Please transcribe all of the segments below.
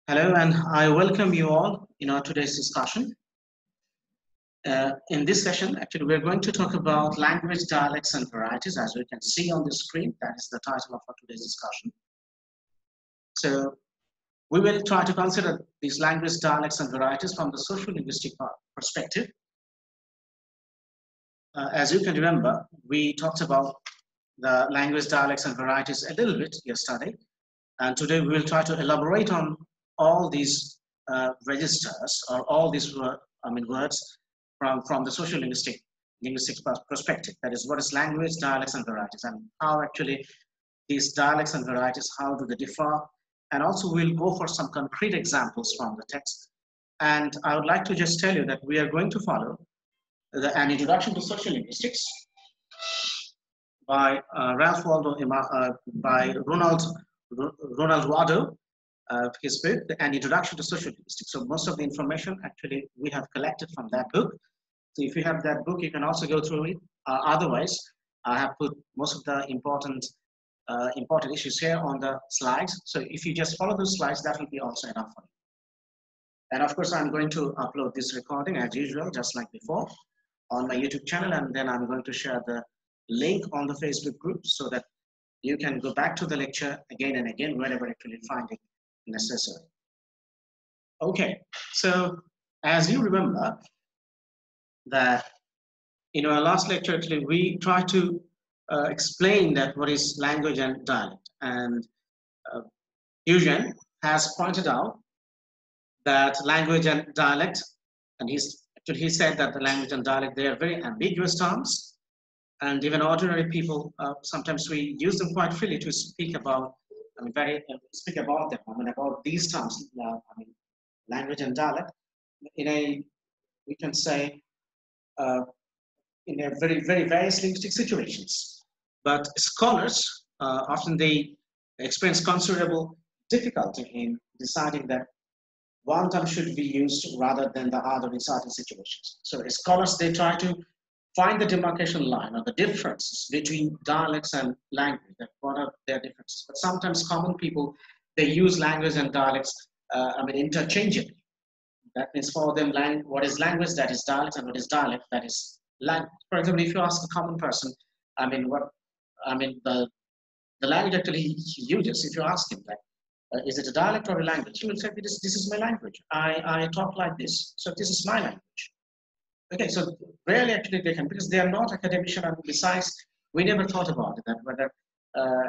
Hello, and I welcome you all in our today's discussion. In this session, actually, we're going to talk about language, dialects, and varieties. As we can see on the screen, that is the title of our today's discussion. So we will try to consider these language, dialects, and varieties from the sociolinguistic perspective. As you can remember, we talked about the language, dialects, and varieties a little bit yesterday. And today we will try to elaborate on all these registers or all these words from the sociolinguistic perspective. That is, what is language, dialects, and varieties, and how actually these dialects and varieties, how do they differ? And also we'll go for some concrete examples from the text. And I would like to just tell you that we are going to follow an introduction to sociolinguistics by Ralph Waldo by Ronald Wado, his book, An Introduction to Sociolinguistics. So most of the information actually we have collected from that book. So if you have that book, you can also go through it. Otherwise, I have put most of the important issues here on the slides. So if you just follow those slides, that will be also enough for you. And of course, I'm going to upload this recording as usual, just like before, on my YouTube channel. And then I'm going to share the link on the Facebook group so that you can go back to the lecture again and again whenever actually you find it necessary. Okay, so as you remember that in our last lecture, actually, we tried to explain that what is language and dialect. And Eugene has pointed out that language and dialect, and he said that the language and dialect, they are very ambiguous terms. And even ordinary people, sometimes we use them quite freely to speak about, speak about them, about these terms, language and dialect, we can say, in a very, very various linguistic situations. But scholars, often they experience considerable difficulty in deciding that one term should be used rather than the other in certain situations. So scholars, they try to find the demarcation line or the differences between dialects and language, that what are their differences. But sometimes common people, they use language and dialects, interchangeably. That means for them, what is language, that is dialect, and what is dialect, that is language. For example, if you ask a common person, the language actually he uses, if you ask him that, is it a dialect or a language? He will say, this is my language. I talk like this, so this is my language. Okay, so rarely actually they can, because they are not academician, and besides, we never thought about it, that whether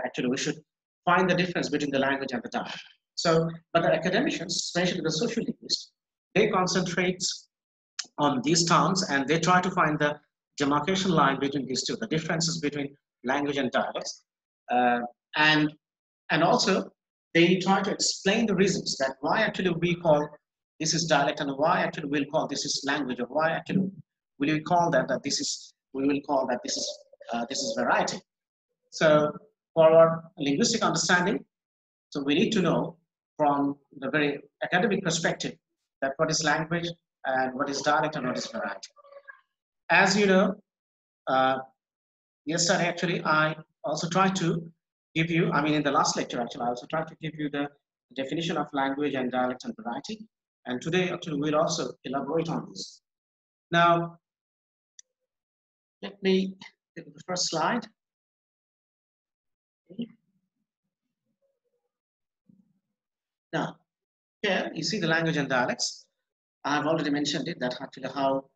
actually we should find the difference between the language and the dialect. So, but the academicians, especially the sociolinguists, they concentrate on these terms and they try to find the demarcation line between these two, the differences between language and dialects. And also, they try to explain the reasons that why actually we call this is dialect and why actually we'll call this is language, or why actually will we call that we will call that this is variety. So for our linguistic understanding, so we need to know from the very academic perspective that what is language and what is dialect and what is variety. As you know, yesterday actually I also tried to give you, in the last lecture actually, I also tried to give you the definition of language and dialect and variety. And today, actually, we'll also elaborate on this. Now, let me get the first slide. Okay. Now, here you see the language and dialects. I've already mentioned it, that actually how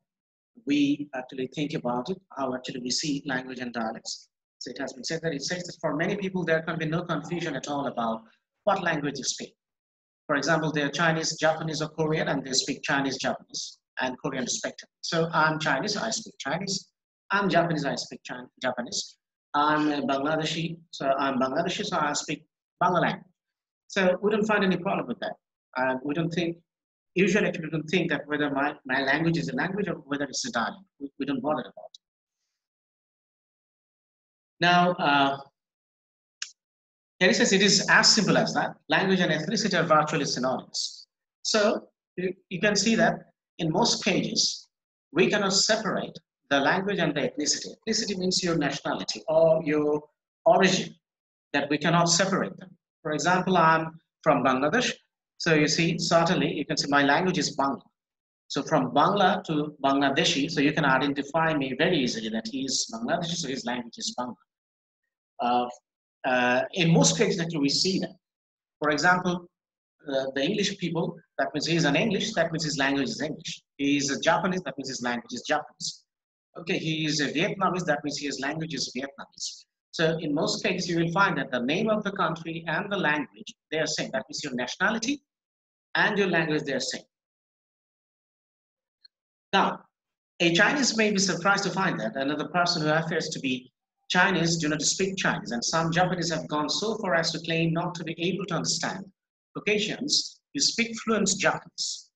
we actually think about it, how actually we see language and dialects. So it has been said that it says that for many people, there can be no confusion at all about what language you speak. For example, they're Chinese, Japanese, or Korean, and they speak Chinese, Japanese, and Korean respectively. So I'm Chinese, I speak Chinese. I'm Japanese, I speak Japanese. I'm Bangladeshi, so I speak Bangla language. So we don't find any problem with that. We don't think, usually we don't think that whether my language is a language or whether it's a dialect. We don't bother about it. Now, here it says it is as simple as that. Language and ethnicity are virtually synonymous. So you can see that in most cases, we cannot separate the language and the ethnicity. Ethnicity means your nationality or your origin, that we cannot separate them. For example, I'm from Bangladesh, So you see, certainly you can see my language is Bangla. So from Bangla to Bangladeshi, so you can identify me very easily that he is Bangladeshi, so his language is Bangla. In most cases, actually, we see that. For example, the English people, that means he is an English, that means his language is English. He is a Japanese, that means his language is Japanese. Okay, he is a Vietnamese, that means his language is Vietnamese. So in most cases, you will find that the name of the country and the language, they are same. That means your nationality and your language, they are same. Now, a Chinese may be surprised to find that another person who appears to be Chinese do not speak Chinese, and some Japanese have gone so far as to claim not to be able to understand Caucasians who speak fluent Japanese.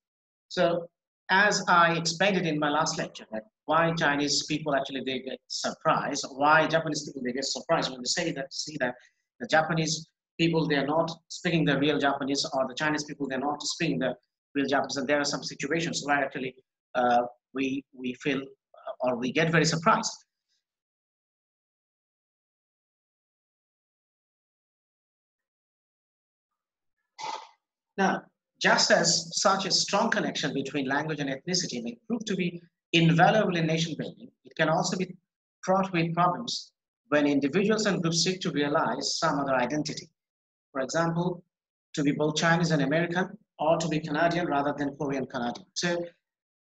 So, as I explained it in my last lecture, that why Chinese people actually they get surprised, why Japanese people they get surprised when they see that the Japanese people they are not speaking the real Japanese, or the Chinese people they're not speaking the real Japanese, and there are some situations where actually we feel or we get very surprised. Now, just as such a strong connection between language and ethnicity may prove to be invaluable in nation building, it can also be fraught with problems when individuals and groups seek to realize some other identity. For example, to be both Chinese and American, or to be Canadian rather than Korean Canadian. So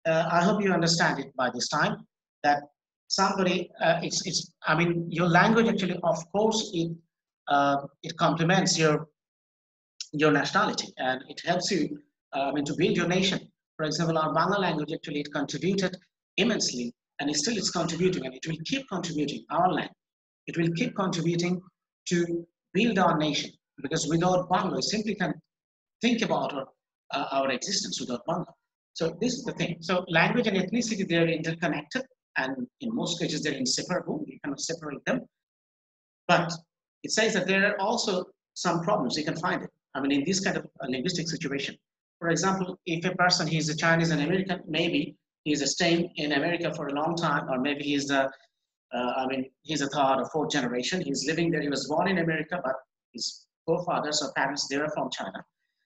I hope you understand it by this time that somebody, I mean, your language actually, of course, it complements your nationality, and it helps you to build your nation. For example, our Bangla language actually it contributed immensely, and it still is contributing, and it will keep contributing. Our language, it will keep contributing to build our nation, because without Bangla, we simply can think about our existence without Bangla. So this is the thing. So language and ethnicity, they're interconnected, and in most cases they're inseparable. You cannot separate them. But it says that there are also some problems. You can find it. I mean, in this kind of linguistic situation. For example, if a person he is a Chinese and American, maybe he is staying in America for a long time, or maybe he's he's a third or fourth generation. He's living there. He was born in America, but his forefathers or parents they are from China.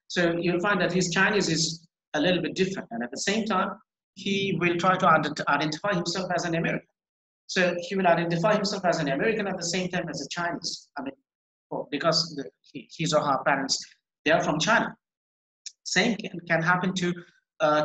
So you'll find that his Chinese is a little bit different, and at the same time, he will try to identify himself as an American. So he will identify himself as an American at the same time as a Chinese. I mean, because his or her parents, they are from China. Same can happen to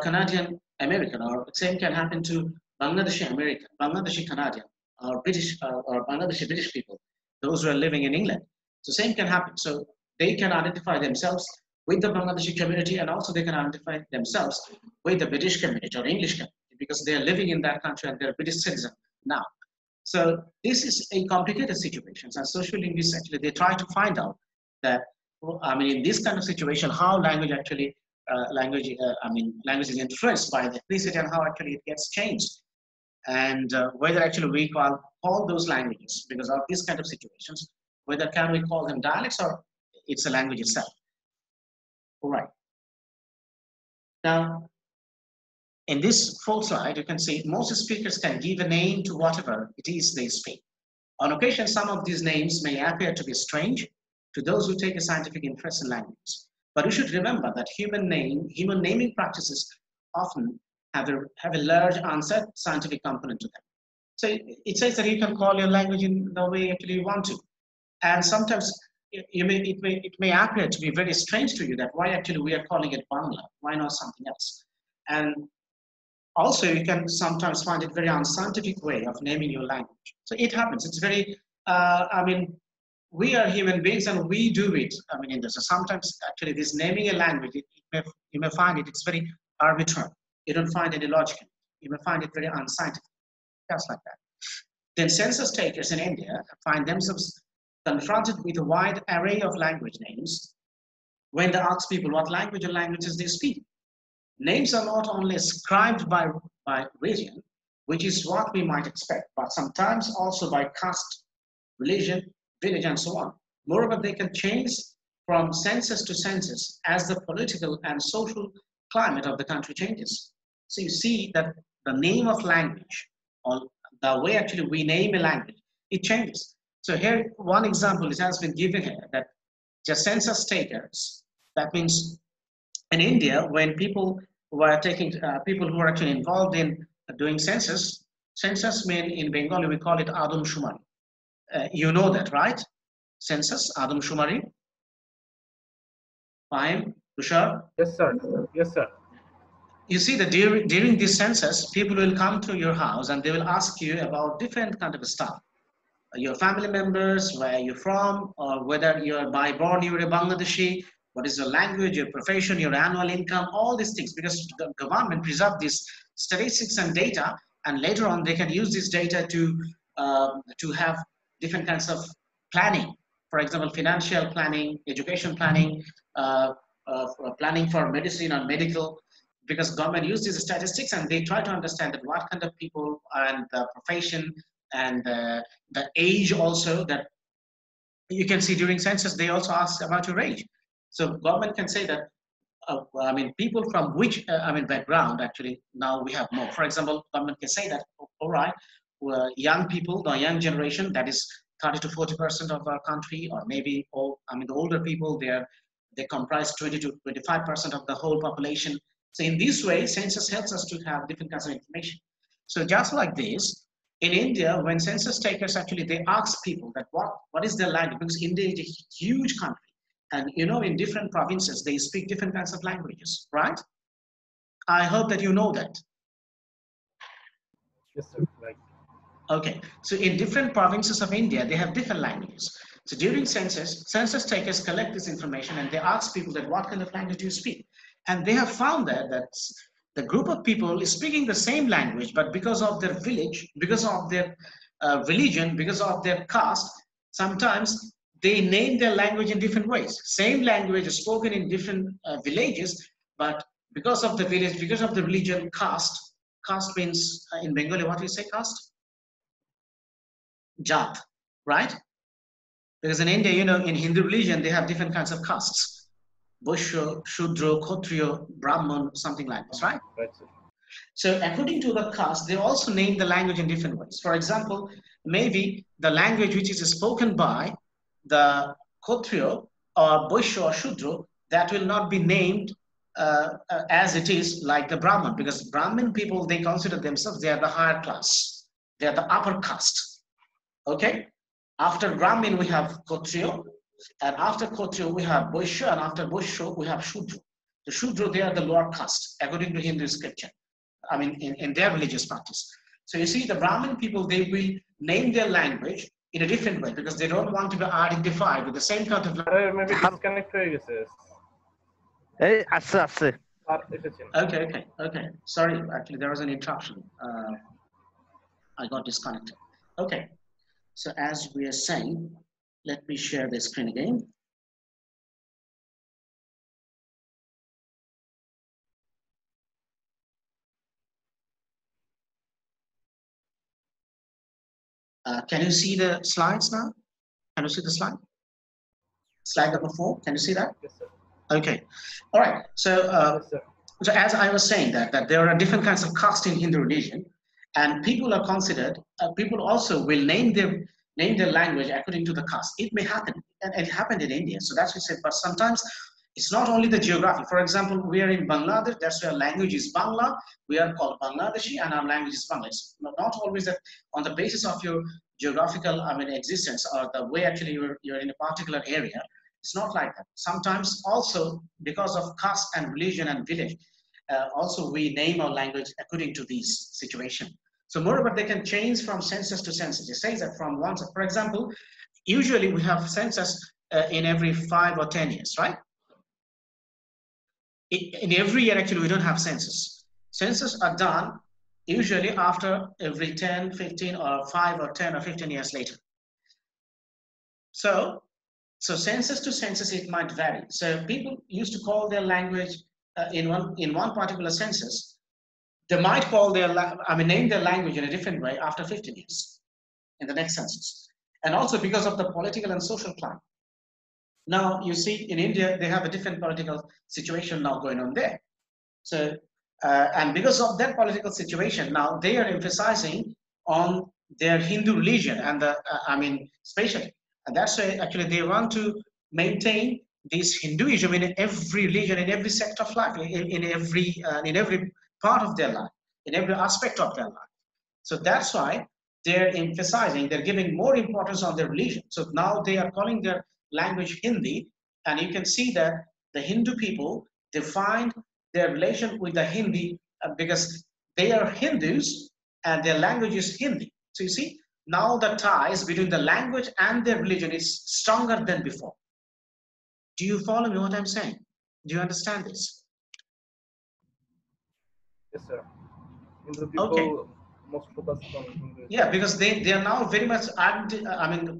Canadian American, or same can happen to Bangladeshi American, Bangladeshi Canadian, or British, or Bangladeshi British people, those who are living in England. So same can happen. So they can identify themselves with the Bangladeshi community, and also they can identify themselves with the British community or English community, because they are living in that country and they're British citizen now. So this is a complicated situation. And sociolinguists actually, they try to find out that, I mean, in this kind of situation, how language actually, language is influenced by the ethnicity, and how actually it gets changed. And whether actually we call those languages, because of these kind of situations, whether can we call them dialects or it's a language itself. All right. Now, in this fourth slide, you can see most speakers can give a name to whatever it is they speak. On occasion, some of these names may appear to be strange to those who take a scientific interest in language. But we should remember that human naming practices often have a large unsaid scientific component to them. So it says that you can call your language in the way actually you want to. And sometimes it may appear to be very strange to you that why actually we are calling it Bangla, why not something else? And also, you can sometimes find it very unscientific way of naming your language. So it happens. It's very, we are human beings and we do it. I mean, in this. So sometimes actually this naming a language, you may find it's very arbitrary. You don't find any logic. You may find it very unscientific, just like that. Then census takers in India find themselves confronted with a wide array of language names when they ask people what language or languages they speak. Names are not only ascribed by region, which is what we might expect, but sometimes also by caste, religion, village, and so on. Moreover, they can change from census to census as the political and social climate of the country changes. So you see that the name of language, or the way actually we name a language, it changes. So here, one example has been given here that just census takers, that means In India, when people were taking, people who were actually involved in doing census mean in Bengali we call it Adum Shumari. You know that, right? Census, Adum Shumari. Fine, Tushar. Yes, sir. Yes, sir. You see that during this census, people will come to your house and they will ask you about different kind of stuff. Your family members, where you're from, or whether you're by born you're a Bangladeshi, what is your language, your profession, your annual income, all these things, because the government preserve these statistics and data, and later on they can use this data to have different kinds of planning. For example, financial planning, education planning, uh, planning for medicine or medical, because government use these statistics and they try to understand that what kind of people and the profession and the age also, that you can see during census they also ask about your age. So government can say that I mean people from which background, actually now we have more. For example, government can say that, all right, young people, the young generation, that is 30 to 40% of our country, or maybe all, the older people, they comprise 20 to 25% of the whole population. So in this way, census helps us to have different kinds of information. So just like this, in India, when census takers actually they ask people that what is their language, because India is a huge country, and in different provinces they speak different kinds of languages, right? I hope that you know that. Yes, sir. Right. Okay, so in different provinces of India, they have different languages. So during census takers collect this information and they ask people that what kind of language do you speak? And they have found that the group of people is speaking the same language, but because of their village, because of their religion, because of their caste, sometimes they name their language in different ways. Same language is spoken in different villages, but because of the village, because of the religion, caste means in Bengali, what do you say caste? Jat, right? Because in India, in Hindu religion, they have different kinds of castes. Vaishya, Shudra, Kshatriya, Brahman, something like this, right? Right, sir. So according to the caste, they also name the language in different ways. For example, maybe the language which is spoken by the Kshatriya or Vaishya or Shudra, that will not be named as it is like the Brahman, because Brahmin people, they consider themselves, they are the higher class. They are the upper caste. Okay? After Brahmin, we have Kshatriya, and after Kshatriya, we have Vaishya, and after Vaishya, we have Shudra. The Shudra, they are the lower caste, according to Hindu scripture. In their religious practice. So you see, the Brahmin people, they will name their language in a different way because they don't want to be identified with the same kind of language. Maybe disconnect হয়ে গেছে। এই আসছে Okay. Sorry, actually there was an interruption. I got disconnected. Okay. So as we are saying, let me share the screen again. Can you see the slides now? Can you see the slide? Slide number 4. Can you see that? Yes, sir. Okay. All right. So, Yes, sir. So as I was saying that there are different kinds of caste in Hindu religion, and people are considered. People also will name their language according to the caste. It may happen, and it happened in India. So that's what I said. But sometimes it's not only the geography. For example, we are in Bangladesh. That's where language is Bangla. We are called Bangladeshi, and our language is Bangla. It's not always that on the basis of your geographical, existence, or the way actually you're in a particular area. It's not like that. Sometimes also because of caste and religion and village, also we name our language according to these situation. So moreover, they can change from census to census. It says that from one, for example, usually we have census in every 5 or 10 years, right? In every year, actually, we don't have census. Census are done usually after every 10, 15, or 5 or 10 or 15 years later. So census to census, it might vary. So people used to call their language in one particular census. They might call name their language in a different way after 15 years in the next census. And also because of the political and social climate. Now, you see, in India, they have a different political situation now going on there. So, and because of that political situation, now they are emphasizing on their Hindu religion and spatially. And that's why actually they want to maintain this Hinduism in every religion, in every sector of life, in every part of their life, in every aspect of their life. So that's why they're emphasizing, they're giving more importance on their religion. So now they are calling their language Hindi, and you can see that the Hindu people define their relation with the Hindi because they are Hindus and their language is Hindi. So you see, now the ties between the language and their religion is stronger than before. Do you follow me what I'm saying? Do you understand this? Yes, sir. Hindu people Okay. most focused on Hindu. Yeah, because they are now very much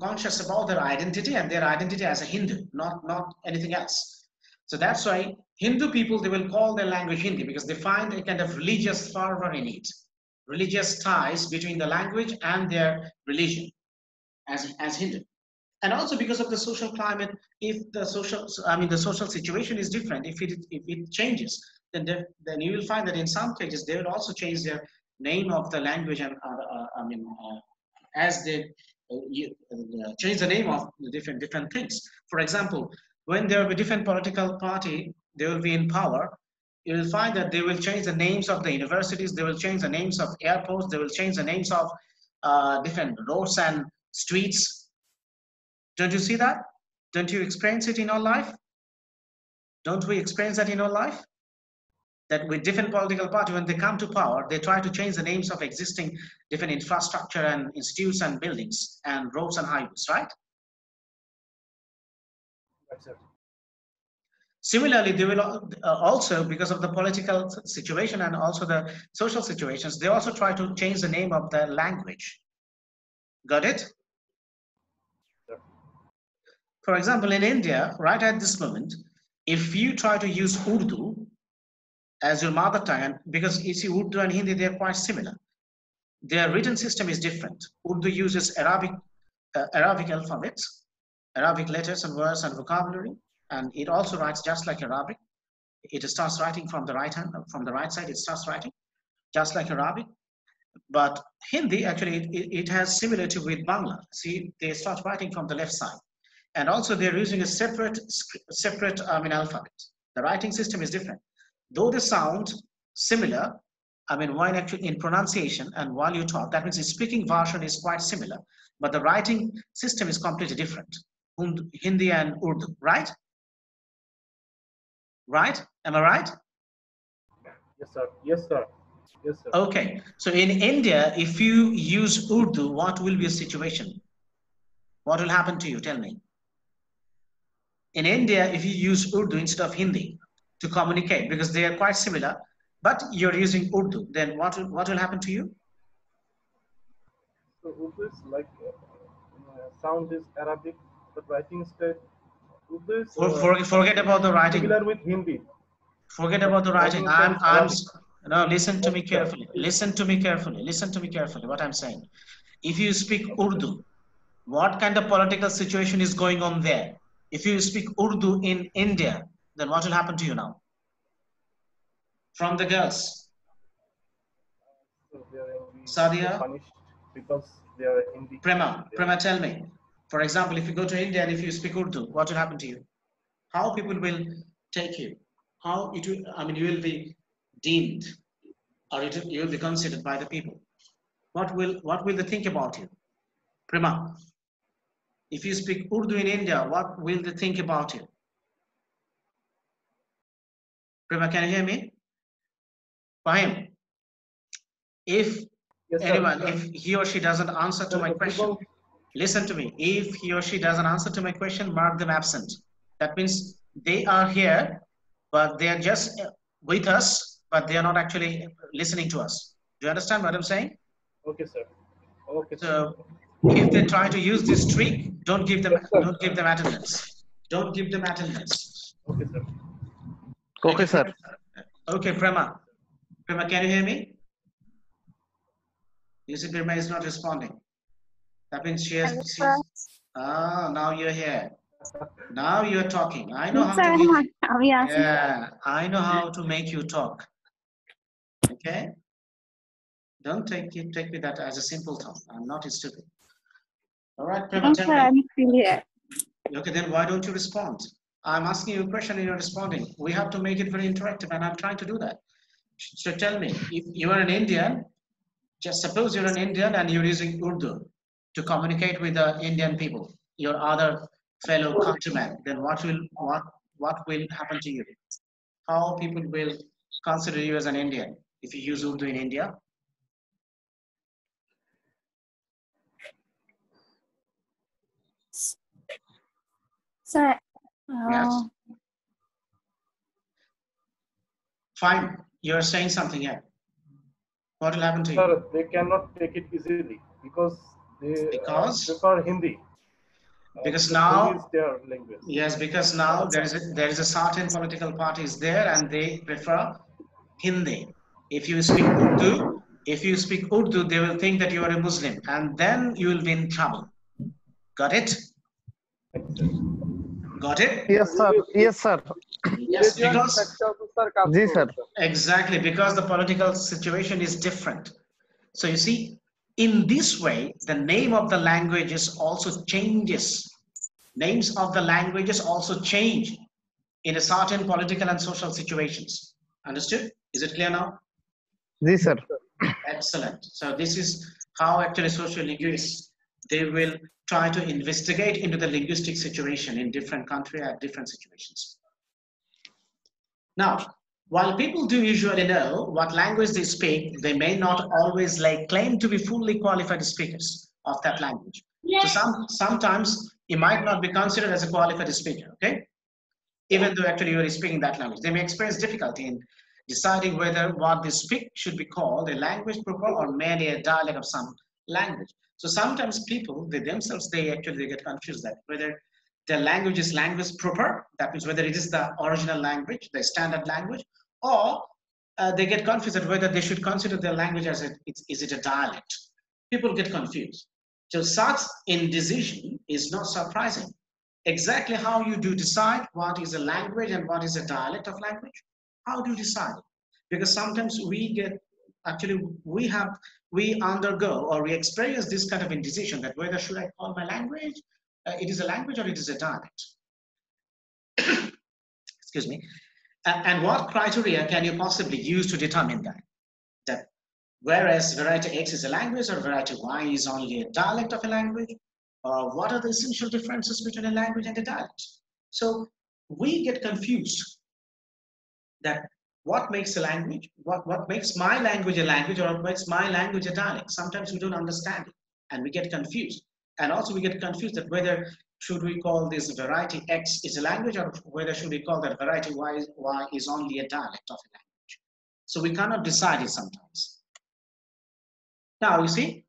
conscious about their identity and their identity as a Hindu, not anything else. So that's why Hindu people, they will call their language Hindi because they find a kind of religious fervor in it, religious ties between the language and their religion as Hindu. And also because of the social climate, if the social situation is different, if it changes, then you will find that in some cases they will also change their name of the language and as they change the name of the different things. For example, when there will be different political party, they will be in power. You will find that they will change the names of the universities, they will change the names of airports, they will change the names of different roads and streets. Don't you see that? Don't you experience it in our life? Don't we experience that in our life? That with different political parties, when they come to power, they try to change the names of existing different infrastructure and institutes and buildings and roads and highways, right? That's it. Similarly, they will also, because of the political situation and also the social situations, they also try to change the name of the language. Got it? Sir. For example, in India, right at this moment, if you try to use Urdu as your mother tongue, because you see Urdu and Hindi, they're quite similar. Their written system is different. Urdu uses Arabic alphabets, Arabic letters and words and vocabulary, and it also writes just like Arabic. It starts writing from the right hand, from the right side, it starts writing just like Arabic. But Hindi, actually, it has similarity with Bangla. See, they start writing from the left side. And also they're using a separate alphabet. The writing system is different. Though they sound similar, while actually in pronunciation and while you talk, that means the speaking version is quite similar, but the writing system is completely different. Hindi and Urdu, right? Right? Am I right? Yes, sir. Yes, sir. Yes, sir. Okay. So in India, if you use Urdu, what will be a situation? What will happen to you? Tell me. In India, if you use Urdu instead of Hindi to communicate, because they are quite similar, but you're using Urdu, then what will happen to you? So Urdu is like sound is Arabic, but writing style Urdu is Forget about the writing. similar with Hindi. Forget about the writing. No, listen to me carefully. Yes. Listen to me carefully. Listen to me carefully. What I'm saying. If you speak Urdu, what kind of political situation is going on there? If you speak Urdu in India, then what will happen to you now? From the girls. So they are Sadia? punished because they are Hindi. Prema, tell me. For example, if you go to India and if you speak Urdu, what will happen to you? How people will take you? How it will, you will be deemed, or you will be considered by the people. What will they think about you? Prema, if you speak Urdu in India, what will they think about you? Prema, can you hear me? Fahim, if Yes, anyone, sir. if he or she doesn't answer to my question, listen to me. If he or she doesn't answer to my question, mark them absent. That means they are here, but they are just with us, but they are not actually listening to us. Do you understand what I'm saying? Okay, sir. Okay, so if they try to use this trick, don't give them attendance. Don't give them attendance. Okay, sir. Okay, sir. Okay, Prema, can you hear me? You see, Prema is not responding. That means she's now you're here. Now you're talking. I know how to make I know how to make you talk. Okay? Don't take me that as a simpleton. I'm not stupid. All right, Prema, tell me. I'm still here. Okay, then why don't you respond? I'm asking you a question and you're responding. We have to make it very interactive, and I'm trying to do that. So tell me, if you are an Indian, just suppose you're an Indian and you're using Urdu to communicate with the Indian people, your other fellow countrymen, then what will happen to you? How people will consider you as an Indian if you use Urdu in India? Sir, Yes. Fine. You're saying something here. What will happen to you? Sir, they cannot take it easily because they Because prefer Hindi. because Hindi is now, their language. yes, because now there is a certain political parties there and they prefer Hindi. If you speak Urdu, they will think that you are a Muslim, and then you will be in trouble. Got it? Got it? Yes, sir. Yes, sir. Yes, because ji sir. exactly, because the political situation is different. So you see, in this way, the name of the languages also changes. Names of the languages also change in a certain political and social situations. Understood? Is it clear now? Ji sir. Excellent. So this is how actually sociolinguists, they will try to investigate into the linguistic situation in different country at different situations. Now, while people do usually know what language they speak, they may not always claim to be fully qualified speakers of that language. So sometimes you might not be considered as a qualified speaker, okay? Even though actually you are speaking that language. They may experience difficulty in deciding whether what they speak should be called a language proper or merely a dialect of some language. So sometimes people, they themselves, they get confused that whether the language is language proper, that means whether it is the original language, the standard language, or they get confused that whether they should consider their language as is it a dialect. People get confused. So such indecision is not surprising. Exactly how you do decide what is a language and what is a dialect of language? How do you decide? Because sometimes we undergo or we experience this kind of indecision that whether should I call my language, it is a language or it is a dialect. Excuse me. And what criteria can you possibly use to determine that whereas variety X is a language or variety Y is only a dialect of a language? What are the essential differences between a language and a dialect? So we get confused that what makes a language, what makes my language a language, or what makes my language a dialect. Sometimes we don't understand it and we get confused. And also we get confused that whether should we call this variety X is a language or whether should we call that variety Y is only a dialect of a language. So we cannot decide it sometimes. Now you see,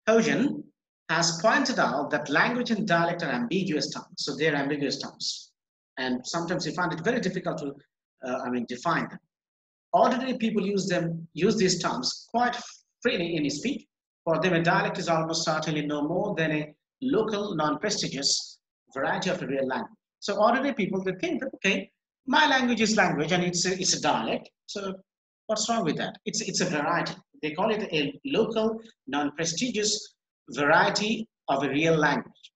Hojan has pointed out that language and dialect are ambiguous terms. So they're ambiguous terms. And sometimes you find it very difficult to define them. Ordinary people use these terms quite freely in speech. For them, a dialect is almost certainly no more than a local, non-prestigious variety of a real language. So ordinary people, they think that, okay, my language is language and it's a dialect. So what's wrong with that? It's a variety. They call it a local, non-prestigious variety of a real language.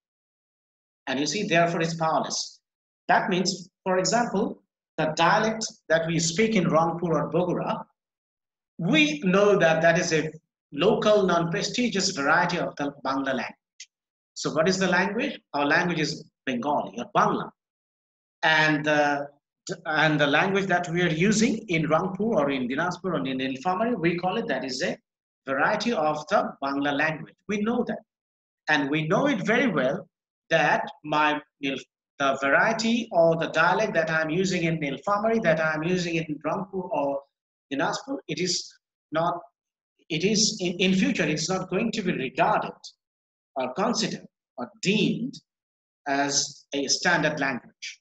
And you see, therefore, it's powerless. That means, for example, the dialect that we speak in Rangpur or Bogura, we know that that is a local, non-prestigious variety of the Bangla language. So what is the language? Our language is Bengali or Bangla. And the language that we are using in Rangpur or in Dinajpur or in Nilphamari, we call it that is a variety of the Bangla language. We know that. And we know it very well that the variety or the dialect that I'm using in Nilphamari, that I'm using in Rangpur or Dinajpur, it is in future, it's not going to be regarded or considered or deemed as a standard language.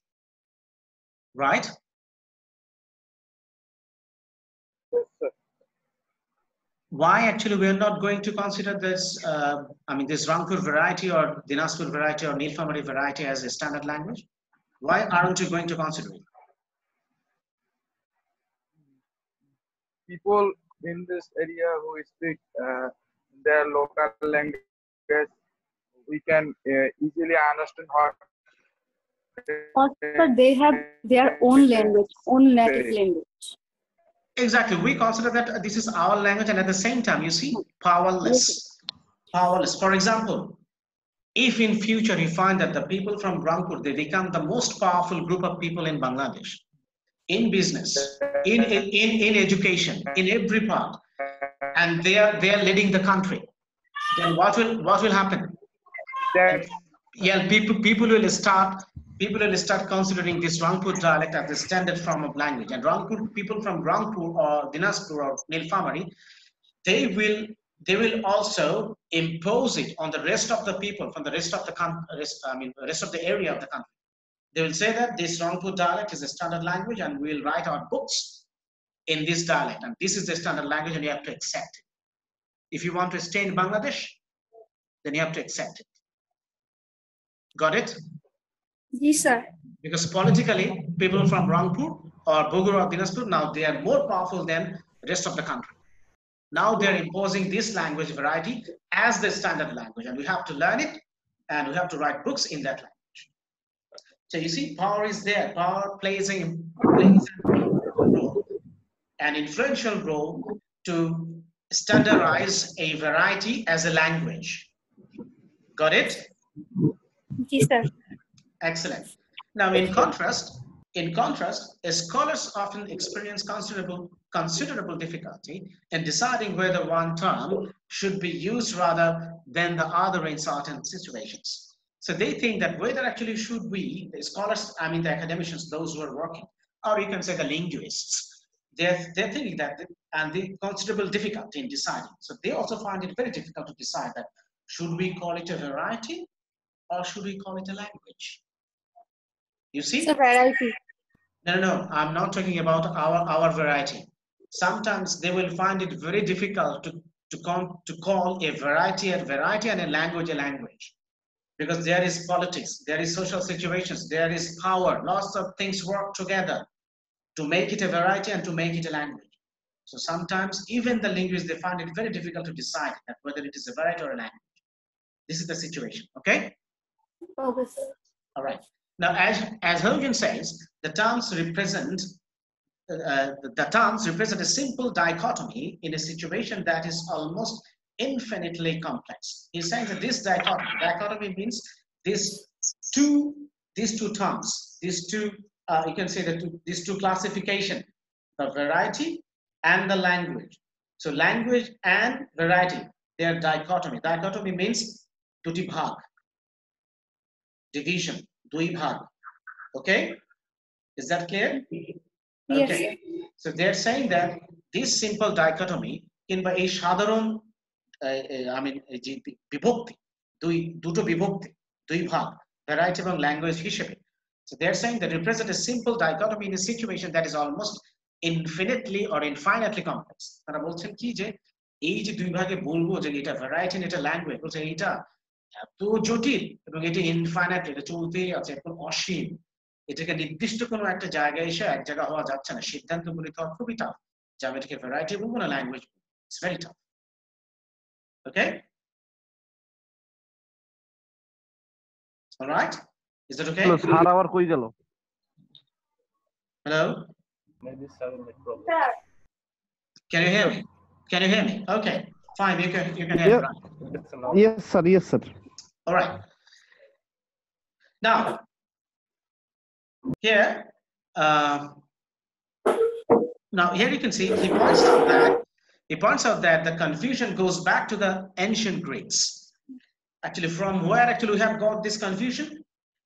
Right? Yes, sir. Why actually we are not going to consider this, this Rangpur variety or Dinajpur variety or Nilphamari variety as a standard language? Why aren't you going to consider it? People in this area who speak their local language, we can easily understand what Also, they have their own language, own native language. Exactly. We consider that this is our language, and at the same time, you see, powerless. Powerless. For example, if in future you find that the people from Rangpur, they become the most powerful group of people in Bangladesh, in business, in education, in every part, and they are leading the country, then what will happen? That's Yeah, people will start considering this Rangpur dialect as the standard form of language, and people from Rangpur or Dinajpur or Nilphamari, they will also impose it on the rest of the people from the rest of the rest of the area of the country. They will say that this Rangpur dialect is a standard language, and we will write our books in this dialect, and this is the standard language, and you have to accept it. If you want to stay in Bangladesh, then you have to accept it. Got it? Yes, sir. Because politically, people from Rangpur or Bogur or Dinajpur, now they are more powerful than the rest of the country. Now they're imposing this language variety as the standard language, and we have to learn it, and we have to write books in that language. So you see, power is there. Power plays an role, an influential role to standardize a variety as a language. Got it? Yes, sir. Excellent. Now, in contrast, scholars often experience considerable difficulty in deciding whether one term should be used rather than the other in certain situations. So they think that whether actually should we, the scholars, I mean the academicians, those who are working, or you can say the linguists, they're thinking that, and the considerable difficulty in deciding. So they also find it very difficult to decide that should we call it a variety or should we call it a language? You see? It's a variety. No, I'm not talking about our variety. Sometimes they will find it very difficult to call a variety and a language, because there is politics, there is social situations, there is power, lots of things work together to make it a variety and to make it a language. So sometimes even the linguists, they find it very difficult to decide that whether it is a variety or a language. This is the situation, okay? Okay, sir. All right. Now, as Hogan says, the terms represent a simple dichotomy in a situation that is almost infinitely complex. He's saying that this dichotomy means these two terms, these two you can say that these two classification, the variety and the language. So language and variety, they are dichotomy. Dichotomy means duti bhag, division. Dui bhag. Okay? Is that clear? Yes. Okay. So they're saying that this simple dichotomy in by a shadaron, bibhokti, duto bibhokti, dui bhag, variety এবং language হিসেবে. So they're saying that represent a simple dichotomy in a situation that is almost infinitely or infinitely complex. তারা বলছেন কি যে এই যে দুই ভাগে বলবো যে এটা variety and এটা language, বলছে এটা এত জটিল এবং এটি ইনফাইনাইট, এটা চলতেই আছে, এখন অসীম, এটাকে নির্দিষ্ট কোনো একটা জায়গায় এসে এক জায়গা হওয়া যাচ্ছে না, সিদ্ধান্ত গুলি হওয়া খুবই টাফ যে আমি এটাকে ভ্যারাইটি বলবো না language, it's very tough. Okay, alright, is that okay? Sir আবার কই গেল? Hello, Maybe having a problem. Sir. can you hear me? Can you hear me? Okay, fine, you can hear me. Yeah. Right. It's an Yes, sir. All right. Now, here, here you can see he points out that the confusion goes back to the ancient Greeks. Actually, from where actually we have got this confusion,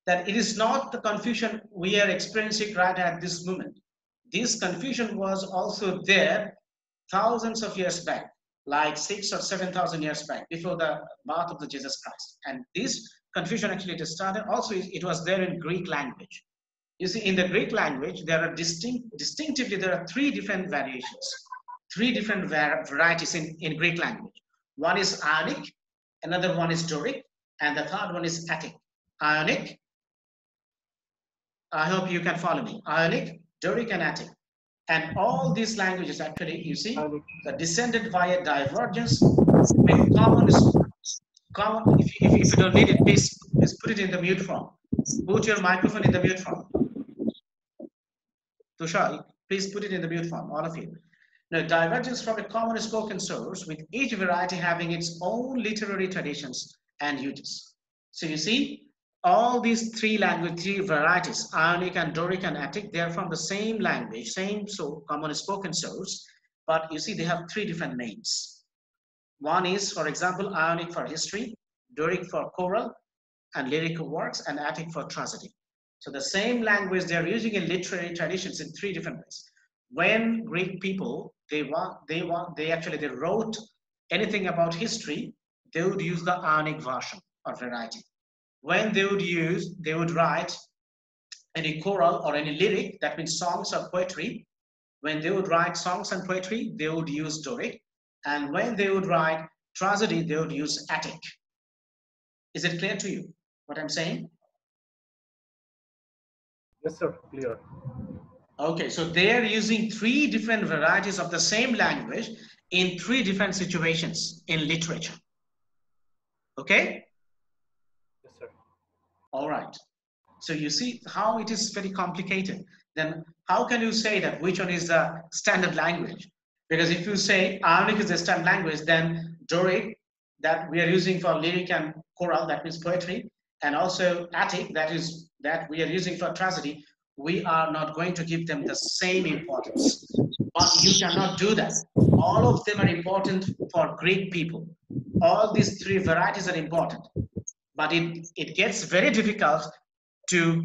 that it is not the confusion we are experiencing right at this moment. This confusion was also there thousands of years back, like 6,000 or 7,000 years back, before the birth of the Jesus Christ. And this confusion actually started also, it was there in Greek language. You see, in the Greek language, there are distinctively, there are three different variations, three different varieties in Greek language. One is Ionic, another one is Doric, and the third one is Attic. Ionic, I hope you can follow me. Ionic, Doric, and Attic. And all these languages actually, you see, are descended via divergence with common, if you don't need it, please put it in the mute form. Put your microphone in the mute form. Tushar, please put it in the mute form, all of you. Now, diverges from a common spoken source, with each variety having its own literary traditions and uses. So you see, all these three varieties, Ionic and Doric and Attic, they are from the same language, same common spoken source, but you see they have three different names. One is, for example, Ionic for history, Doric for choral and lyrical works, and Attic for tragedy. So the same language they are using in literary traditions in three different ways. When Greek people they wrote anything about history, they would use the Ionic version or variety. When they would write any choral or any lyric, that means songs or poetry. When they would write songs and poetry, they would use Doric. And when they would write tragedy, they would use Attic. Is it clear to you what I'm saying? Yes, sir. Clear. Okay, so they are using three different varieties of the same language in three different situations in literature. Okay? Yes, sir. All right. So you see how it is very complicated. Then how can you say that which one is the standard language? Because if you say Ionic is the standard language, then Doric, that we are using for lyric and choral, that means poetry, and also Attic, that we are using for tragedy, we are not going to give them the same importance. But you cannot do that. All of them are important for Greek people. All these three varieties are important. But it gets very difficult to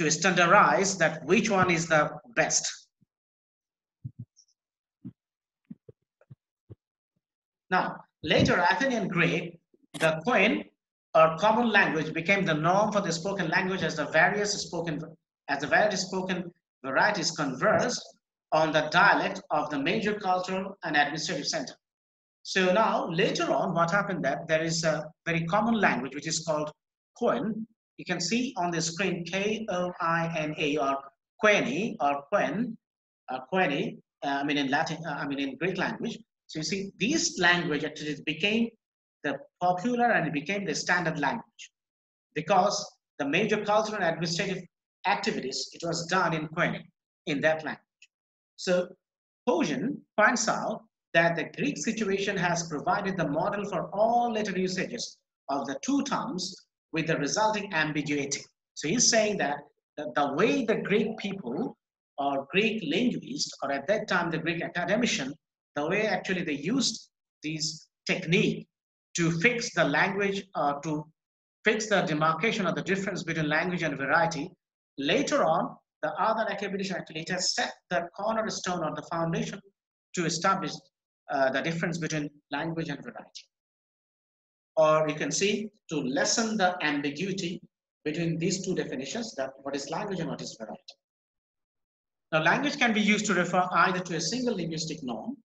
standardize that which one is the best. Now, later Athenian Greek, the Koine or common language became the norm for the spoken language as the various spoken varieties converged on the dialect of the major cultural and administrative center. So now, later on, what happened that there is a very common language which is called Koine. You can see on the screen Koina or Koine or Koine, in Latin, in Greek language. So you see, this language actually became the popular and it became the standard language because the major cultural and administrative activities, it was done in Koine, in that language. So Pojan points out that the Greek situation has provided the model for all later usages of the two terms with the resulting ambiguity. So he's saying that the way the Greek people or Greek linguists, or at that time the Greek academician, the way actually they used these technique to fix the language, to fix the demarcation of the difference between language and variety, later on, the other academician actually it has set the cornerstone or the foundation to establish the difference between language and variety. Or you can see to lessen the ambiguity between these two definitions, that what is language and what is variety. Now, language can be used to refer either to a single linguistic norm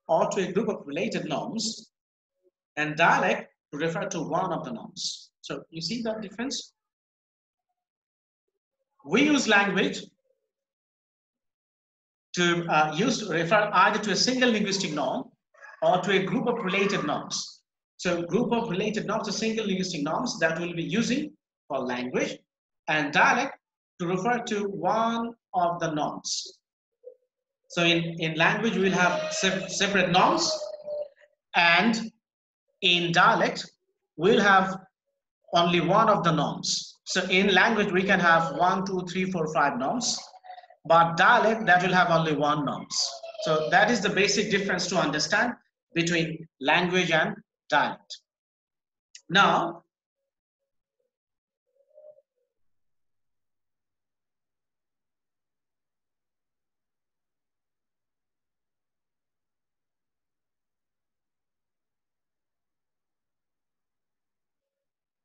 or to a group of related norms, and dialect to refer to one of the norms. So you see the difference? We use language to refer either to a single linguistic norm or to a group of related norms. So group of related norms are single linguistic norms that we'll be using for language, and dialect to refer to one of the norms. So in language, we'll have separate norms, and in dialect, we'll have only one of the norms. So in language, we can have 1, 2, 3, 4, 5 norms, but dialect, that will have only one norms. So that is the basic difference to understand between language and dialect. Now,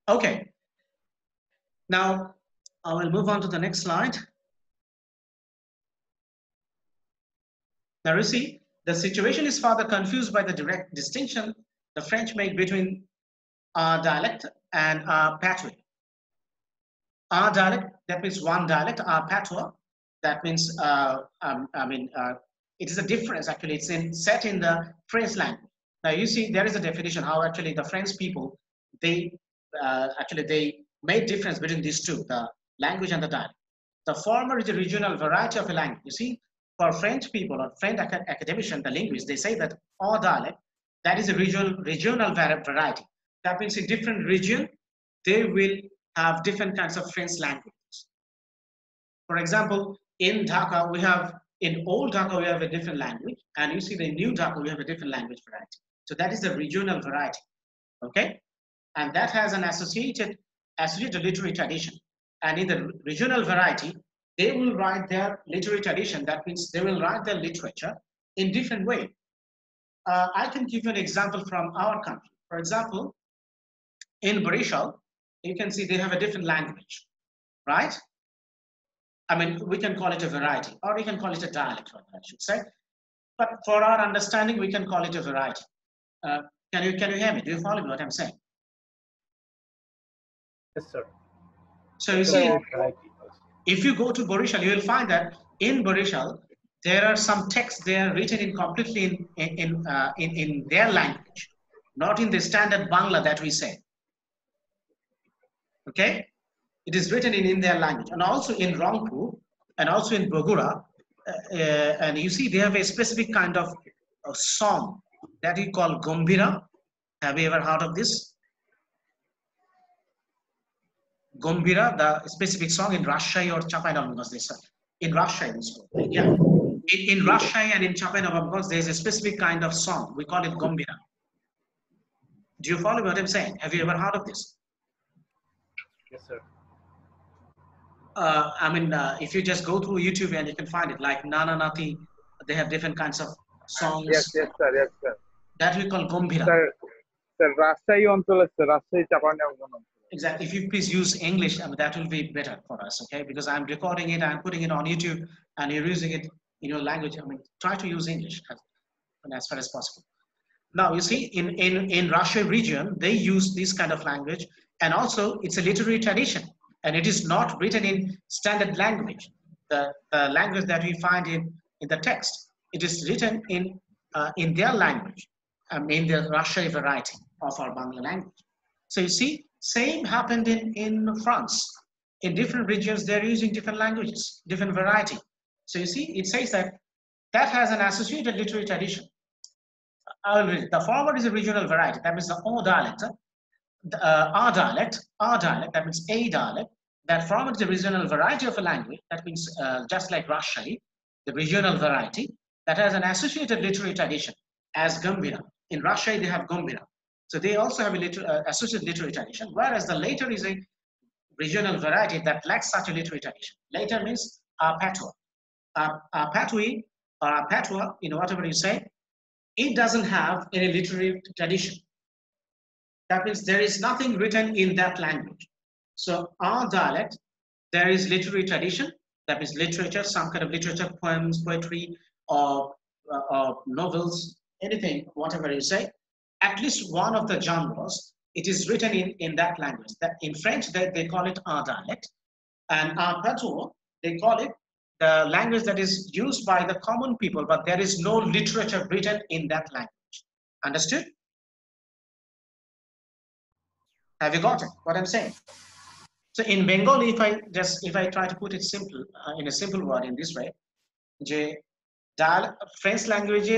okay. Now, I will move on to the next slide. Now you see, the situation is further confused by the direct distinction the French make between our dialect and our patois. Our dialect, that means one dialect, our patois, that means, it is a difference actually, it's set in the French language. Now you see, there is a definition how actually the French people, they made difference between these two, the language and the dialect. The former is a regional variety of a language. You see, for French people or French academicians, the linguists, they say that all dialect, that is a regional variety. That means in different region, they will have different kinds of French languages. For example, in Dhaka, in old Dhaka, we have a different language, and you see the new Dhaka, we have a different language variety. So that is the regional variety, okay? And that has an associated literary tradition. And in the regional variety, they will write their literary tradition. That means they will write their literature in different way. I can give you an example from our country. For example, in Barishal, you can see they have a different language, right? I mean, we can call it a variety, or we can call it a dialect, I should say. But for our understanding, we can call it a variety. Can you hear me? Do you follow me what I'm saying? Yes, sir. So you see, if you go to Barishal, you will find that in Barishal, there are some texts there written in completely in their language, not in the standard Bangla that we say. Okay, it is written in their language, and also in Rangpur and also in Bogura, and you see they have a specific kind of a song that we call Gombira. Have you ever heard of this? Gombira, the specific song in Rajshahi or Champainavangaj, they say. In Rajshahi, yeah. In Rajshahi and in Champainavangaj, there is a specific kind of song. We call it Gombira. Do you follow what I'm saying? Have you ever heard of this? Yes, sir. I mean, if you just go through YouTube and you can find it, like Nana Nati, they have different kinds of songs. Yes, sir. Yes, sir. That we call Gombira. Sir, Rajshahi অঞ্চল আছে, Rajshahi Champainavangaj. Exactly. If you please use English, I mean, that will be better for us, okay? Because I'm recording it, I'm putting it on YouTube, and you're using it in your language. I mean, try to use English as far as possible. Now, you see, in Russia region, they use this kind of language, and also it's a literary tradition, and it is not written in standard language. The language that we find in the text, it is written in their language, in the Russian variety of our Bangla language. So you see, same happened in France. In different regions, they're using different languages, different variety. So you see, it says that has an associated literary tradition. I will read it. The former is a regional variety. That means the O dialect. R dialect, that means a dialect. That former is a regional variety of a language. That means just like Rajshahi, the regional variety that has an associated literary tradition as Gambhira. In Rajshahi, they have Gambhira. So they also have a associated literary tradition, whereas the later is a regional variety that lacks such a literary tradition. Later means Patwa. Patui or Patwa, whatever you say, it doesn't have any literary tradition. That means there is nothing written in that language. So our dialect, there is literary tradition, that means literature, some kind of literature, poems, poetry, or novels, anything, whatever you say. At least one of the genres, it is written in that language. That in French, they call it our dialect. And our patois, they call it the language that is used by the common people, but there is no literature written in that language. Understood? Have you got it? What I'm saying? So in Bengali, if I try to put it simple, in a simple word in this way, French language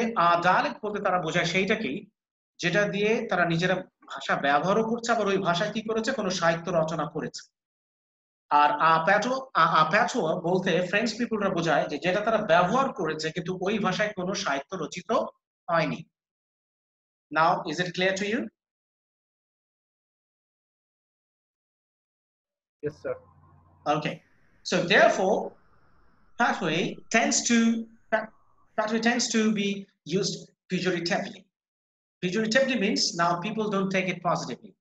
dialect বলতে তারা বোঝায় সেইটাকেই যেটা দিয়ে তারা নিজেরা ভাষা ব্যবহারও করছে, আবার ওই ভাষায় কি করেছে, কোনো সাহিত্য রচনা করেছে। আর প্যাটোয়া বলতে ফ্রেঞ্চ পিপলরা বোঝায় যে যেটা তারা ব্যবহার করেছে কিন্তু ওই ভাষায় কোনো সাহিত্য রচিত হয়নি। Now, is it clear to you? Yes, sir. Okay. So therefore, Patui tends to be used pejoratively. Pejoratively means now people don't take it positively.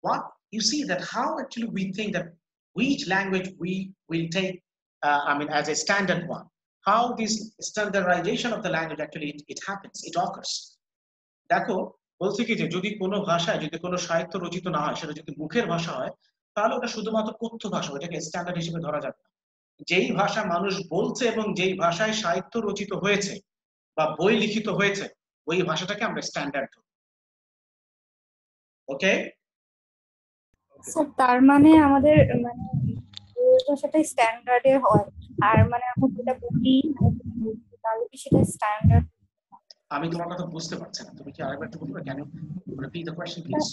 What you see that how actually we think that which language we will take, as a standard one. How this standardization of the language actually it happens, it occurs. দেখো বলছি কি যে যদি কোনো ভাষায় যদি কোনো সাহিত্য রচিত না হয়, সেটা যদি মুখের ভাষা হয়, তাহলে ওটা শুধুমাত্র কথ্য ভাষা, ওটাকে স্ট্যান্ডার্ড হিসেবে ধরা যাবে না। যেই ভাষা মানুষ বলছে এবং যেই ভাষায় সাহিত্য রচিত হয়েছে বা বই লিখিত হয়েছে, ওই ভাষাটাকে আমরা স্ট্যান্ডার্ড ধরি। ওকে স্যার, তার মানে আমাদের ভাষাটা স্ট্যান্ডার্ডে হয়, আর মানে আমরা যেটা বলি তাহলে কি সেটা স্ট্যান্ডার্ড? আমি তোমার কথা বুঝতে পারছি না, তুমি কি আরেকবার একটু বলবে? Can you repeat the question please?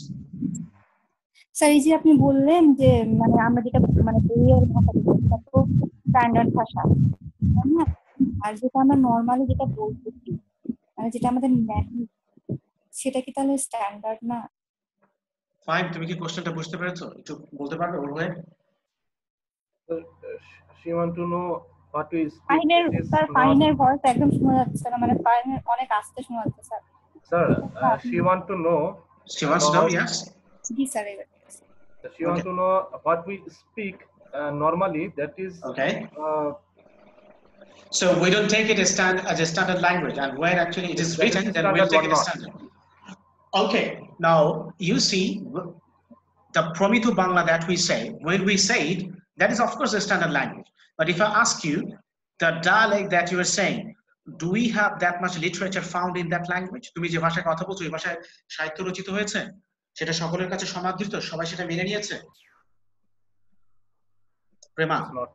Sir এই যে আপনি বললেন যে মানে আমরা যেটা মানে বইয়ের ভাষা সেটা তো স্ট্যান্ডার্ড ভাষা, তাই না? আর যেটা আমরা নর্মালি যেটা বলতেছি মানে যেটা আমাদের ন্যাটিভ, সেটা কি তাহলে স্ট্যান্ডার্ড না? ফাইন, তুমি কি কোশ্চেনটা বুঝতে পেরেছো? একটু বলতে পারবে ওর হয়ে? So, she want to know what we speak. ফাইনের That is স্যার, not, ফাইনের ভয়েস একদম শোনা যাচ্ছে না, মানে ফাইনের অনেক আস্তে শোনা যাচ্ছে sir. sir. She want to know She wants to know, about. yes? G sir, এবার She want Okay. to know what we speak normally. That is. Okay. So we don't take it as a standard language, and where actually it is That written, is then we'll standard take or it as not. standard. Okay, now you see the Prometo Bangla that we say, when we say it, that is of course a standard language. But if I ask you, the dialect that you are saying, do we have that much literature found in that language? তুমি যে ভাষায় কথা বলছো, এই ভাষায় সাহিত্য রচিত হয়েছে, সেটা সকলের কাছে সমাদৃত, সবাই সেটা মেনে নিয়েছে? Prema, It's not.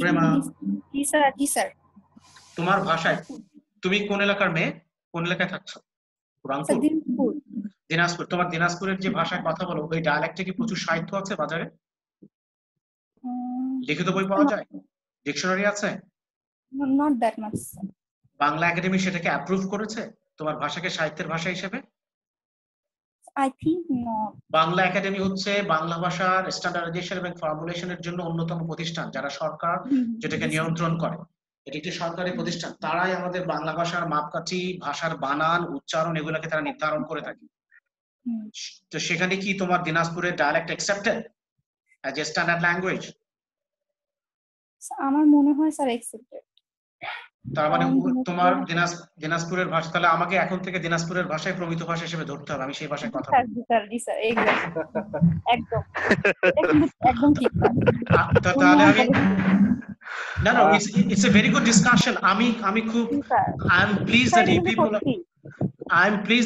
Prema, G sir, G sir. তোমার ভাষায়, তুমি কোন এলাকার মেয়ে, কোন এলাকায় থাকছো? রংপুর? দিনাজপুর। দিনাজপুর। তোমার দিনাজপুরের যে ভাষায় কথা বলো, ওই ডায়ালেক্টে কি প্রচুর সাহিত্য আছে বাজারে? লিখিত বই পাওয়া যায়? ডিকশনারি আছে? Not that much. Bangla academy সেটাকে অ্যাপ্রুভ করেছে তোমার ভাষাকে সাহিত্যের ভাষা হিসেবে? I think not. Bangla academy হচ্ছে বাংলা ভাষার স্ট্যান্ডার্ডাইজেশন এবং ফর্মুলেশনের জন্য অন্যতম প্রতিষ্ঠান, যারা সরকার যেটাকে নিয়ন্ত্রণ করে। এটি একটি সরকারি প্রতিষ্ঠান, তারাই আমাদের বাংলা ভাষার মাপকাঠি, ভাষার বানান, উচ্চারণ এগুলোকে তারা নির্ধারণ করে থাকে। তো সেখানে কি তোমার দিনাজপুরের dialect accepted as a standard language? আমার মনে হয় স্যার অ্যাকসেপ্টেড। তার মানে তোমার দিনাজপুরের ভাষা, তাহলে আমাকে এখন থেকে দিনাজপুরের ভাষায় প্রমিত ভাষা হিসেবে ধরতে হবে, আমি সেই ভাষায় কথা বলবো। জি স্যার, জি স্যার, একদম একদম ঠিক। তাহলে আমি না it's a very good discussion. আমি খুব I'm pleased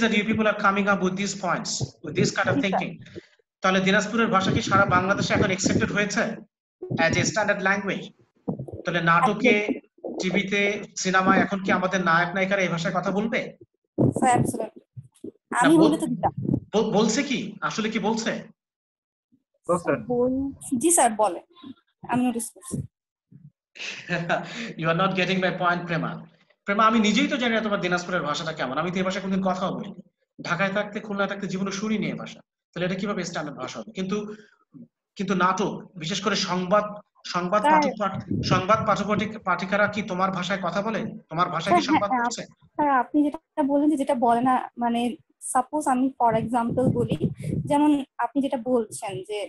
that you people are coming up with these points, with this kind of thinking. তাহলে দিনাজপুরের ভাষা কি সারা বাংলাদেশে এখন accepted হয়েছে as a standard language? তাহলে নাটকে, টিভিতে, সিনেমায় এখন কি আমাদের নায়ক নায়িকারা এই ভাষায় কথা বলবে? Sir absolutely. আমি বলে তো দিতাম। বলছে কি, আসলে কি বলছে? জি স্যার বলে, আমি নোটিস করছি। You are not getting my point, Prema. Prema, আমি নিজেই তো জানি না তোমার দিনাজপুরের ভাষাটা কেমন, আমি তো এই ভাষায় কোনদিন কথাও বলিনি। ঢাকায় থাকতে, খুলনায় থাকতে জীবনে শুনিনি এই ভাষা, তাহলে এটা কিভাবে স্ট্যান্ডার্ড ভাষা হবে? কিন্তু নাটক, বিশেষ করে সংবাদ পাঠিকারা কি তোমার ভাষায় কথা বলে? তোমার ভাষায় কি সংবাদ পড়ছে? স্যার আপনি যেটা বলেন যে যেটা বলে না, মানে সাপোজ আমি ফর এক্সাম্পল বলি, যেমন আপনি যেটা বলছেন যে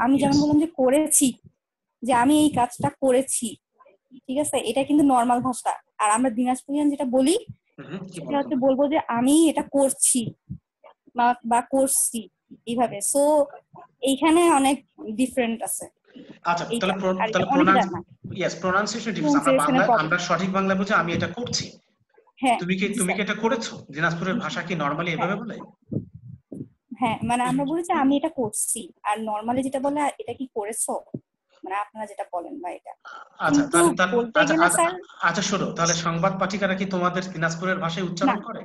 আমি যেমন বললাম যে করেছি, যে আমি এই কাজটা করেছি, ঠিক আছে, এটা কিন্তু নর্মাল ভাষা। আর আমরা দিনাজপুরিয়ান যেটা বলি সেটা হচ্ছে বলবো যে আমি এটা করছি বা করছি, এইভাবে। সো এইখানে অনেক ডিফারেন্ট আছে। আচ্ছা, তাহলে প্রনাউন্সিয়েশন ডিফারেন্স। আমরা সঠিক বাংলা বুঝে আমি এটা করছি। হ্যাঁ, তুমি কি এটা করেছো? দিনাজপুরের ভাষা কি নরমালি এভাবে বলে? হ্যাঁ, মানে আমরা বলেছি আমি এটা করছি, আর নরমালি যেটা বলে এটা কি করেছো, মানে আপনারা যেটা বলেন বা এটা। আচ্ছা শোনো, তাহলে সংবাদ পাঠিকারা কি তোমাদের দিনাজপুরের ভাষায় উচ্চারণ করে?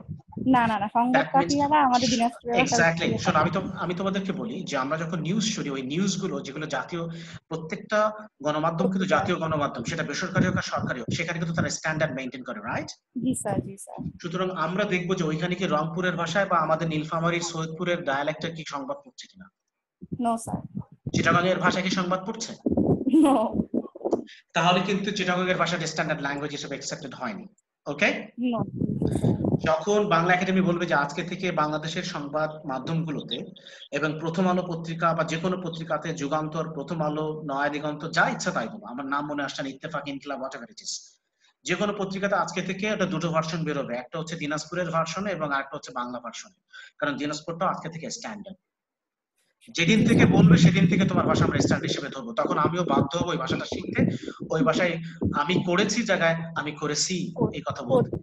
না, সংবাদ পাঠিকারা আমাদের দিনাজপুরের ভাষায়। এক্স্যাক্টলি। শোনো, আমি তোমাদেরকে বলি যে আমরা যখন নিউজ শুনি, ওই নিউজগুলো যেগুলো জাতীয়, প্রত্যেকটা গণমাধ্যম কিন্তু জাতীয় গণমাধ্যম, সেটা বেসরকারি হোক আর সরকারি হোক, সেখানে কিন্তু তারা স্ট্যান্ডার্ড মেইনটেইন করে, রাইট? জি স্যার, জি স্যার। সুতরাং আমরা দেখবো যে ওইখানে কি রংপুরের ভাষায় বা আমাদের নীলফামারীর, সৈয়দপুরের ডায়ালেক্টে কি সংবাদ পড়ছে কিনা? No sir. চিটাগাংয়ের ভাষায় কি সংবাদ পড়ছে? নো। তাহলে কিন্তু চিটাগাংয়ের ভাষাটা স্ট্যান্ডার্ড ল্যাঙ্গুয়েজ হিসেবে অ্যাকসেপ্টেড হয়নি। ওকে? যখন বাংলা একাডেমি বলবে যে আজকে থেকে বাংলাদেশের সংবাদ মাধ্যমগুলোতে এবং প্রথম আলো পত্রিকা বা যে কোনো পত্রিকাতে, যুগান্তর, প্রথম আলো, নয়া দিগন্ত, যা ইচ্ছা তাই বলো, আমার নাম মনে আসছে না, ইত্তেফাক, ইনকিলাব, হোয়াটএভার ইট ইজ, যে কোনো পত্রিকাতে আজকে থেকে এটা দুটো ভার্সন বেরোবে, একটা হচ্ছে দিনাজপুরের ভার্সনে এবং আরেকটা হচ্ছে বাংলা ভার্সনে, কারণ দিনাজপুরটা আজকে থেকে স্ট্যান্ডার্ড। যেদিন থেকে বলবে সেদিন থেকে তোমার ভাষা আমরা স্ট্যান্ডার্ড হিসেবে ধরবো, তখন আমিও বাধ্য হবো ওই ভাষাটা শিখতে, ওই ভাষায় আমি করেছি জায়গায় আমি করেছি এই কথা বলতে।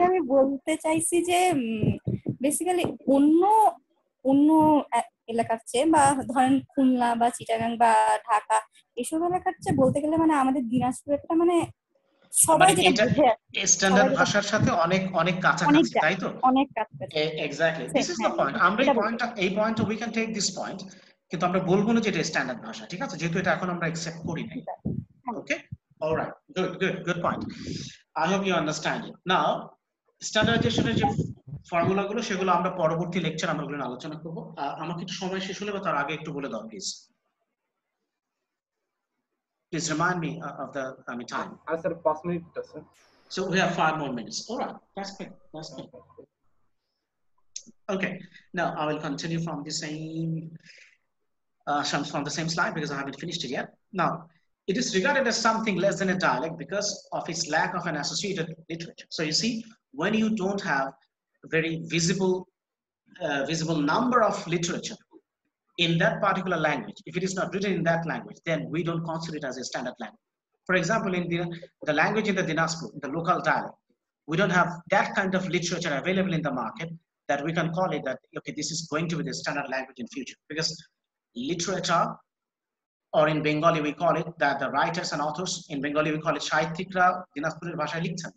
আমি বলতে চাইছি যে বেসিক্যালি অন্য এলাকার চেয়ে, বা ধরেন খুলনা বা চিটাগাং বা ঢাকা এসব এলাকার চেয়ে বলতে গেলে মানে আমাদের দিনাজপুরটা মানে সবাই যেটা বুঝে স্ট্যান্ডার্ড ভাষার সাথে অনেক অনেক কাছাকাছি, তাই তো? অনেক কাছাকাছি। Exactly, this is the point. আমরা এই পয়েন্টটা we can take this point, কিন্তু আমরা বলবো না যে এটা স্ট্যান্ডার্ড ভাষা, ঠিক আছে, যেহেতু এটা এখন আমরা অ্যাকসেপ্ট করি নাই। Okay, alright, good point. I hope you understand it. Now স্ট্যান্ডার্ডাইজেশনের যে ফর্মুলাগুলো সেগুলো আমরা পরবর্তী লেকচার আমরা ওগুলো আলোচনা করব। আমাকে একটু সময় শেষ হলে বা তার আগে একটু বলে দাও please. Please remind me of the time. Sir, 5 minutes, sir. So we have 5 more minutes. All right, that's good. That's good. Okay, now I will continue from the same slide because I haven't finished it yet. Now, it is regarded as something less than a dialect because of its lack of an associated literature. So you see, when you don't have a very visible number of literature in that particular language, if it is not written in that language, then we don't consider it as a standard language. For example, in the language in the Dinajpur, the local dialect, we don't have that kind of literature available in the market that we can call it that, okay, this is going to be the standard language in future. Because literature, or in Bengali we call it that the writers and authors, in Bengali we call it সাহিত্যিকরা দিনাজপুরের ভাষায় লিখছেন,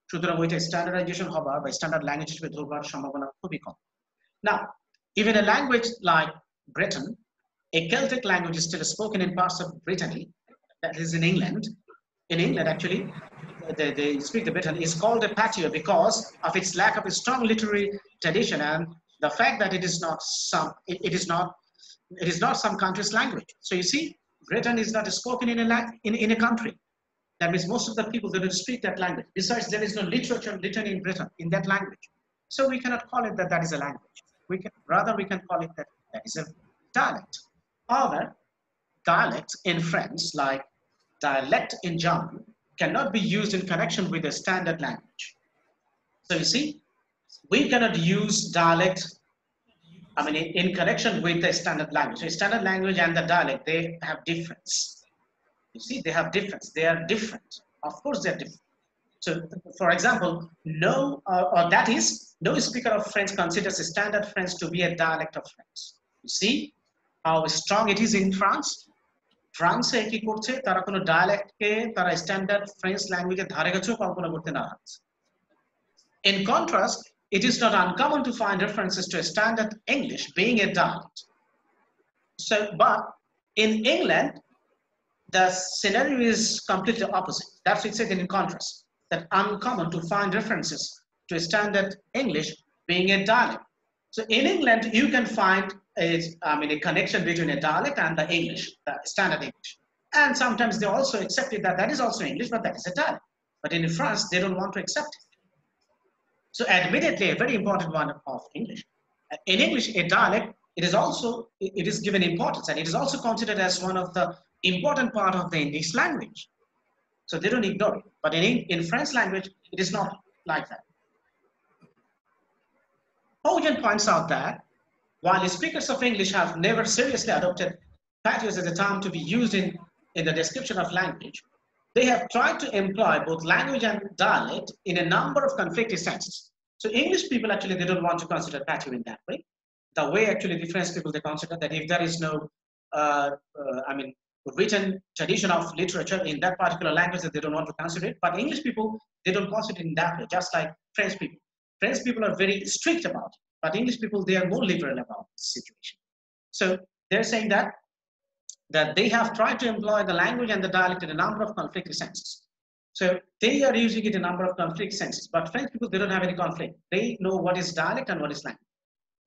সুতরাং ওইটা standardisation হবার বা standard language হিসেবে ধরবার সম্ভাবনা খুবই কম। Now, even a language like Britain, a Celtic language is still spoken in parts of Brittany, that is in England. In England, actually, they speak the Britain, is called a patio because of its lack of a strong literary tradition and the fact that it is not some country's language. So you see, Britain is not spoken in a country. That means most of the people that don't speak that language. Besides, there is no literature written in Britain in that language. So we cannot call it that is a language. We can call it that is a dialect. However, dialects in French, like dialect in German, cannot be used in connection with a standard language. So you see, we cannot use dialect, in connection with the standard language. So standard language and the dialect, they have difference. You see, they have difference. They are different. Of course, they're different. So, for example, no speaker of French considers a standard French to be a dialect of French. You see how strong it is in France. France কি করছে, তারা কোনো ডায়ালেক্টকে তারা standard French ল্যাঙ্গুয়েজের ধারে কাছেও কল্পনা করতে না পারছে। In contrast, it is not uncommon to find references to a standard English being a dialect. So, but in England, the scenario is completely opposite. That's what it said in contrast, that uncommon to find references to a standard English being a dialect. So in England, you can find a connection between a dialect and the English, the standard English. And sometimes they also accepted that is also English, but that is a dialect. But in France, they don't want to accept it. So admittedly, a very important one of English. In English, a dialect, it is given importance, and it is also considered as one of the important part of the English language. So they don't ignore it. But in French language, it is not like that. Hogan points out that while speakers of English have never seriously adopted patios as a term to be used in the description of language, they have tried to employ both language and dialect in a number of conflicting senses. So English people, actually, they don't want to consider patio in that way. The way, actually, the French people, they consider that if there is no, written tradition of literature in that particular language, that they don't want to consider it. But English people, they don't consider it in that way, just like French people. French people are very strict about it, but English people, they are more liberal about the situation. So they're saying that they have tried to employ the language and the dialect in a number of conflicting senses. So they are using it in a number of conflicting senses, but French people, they don't have any conflict. They know what is dialect and what is language.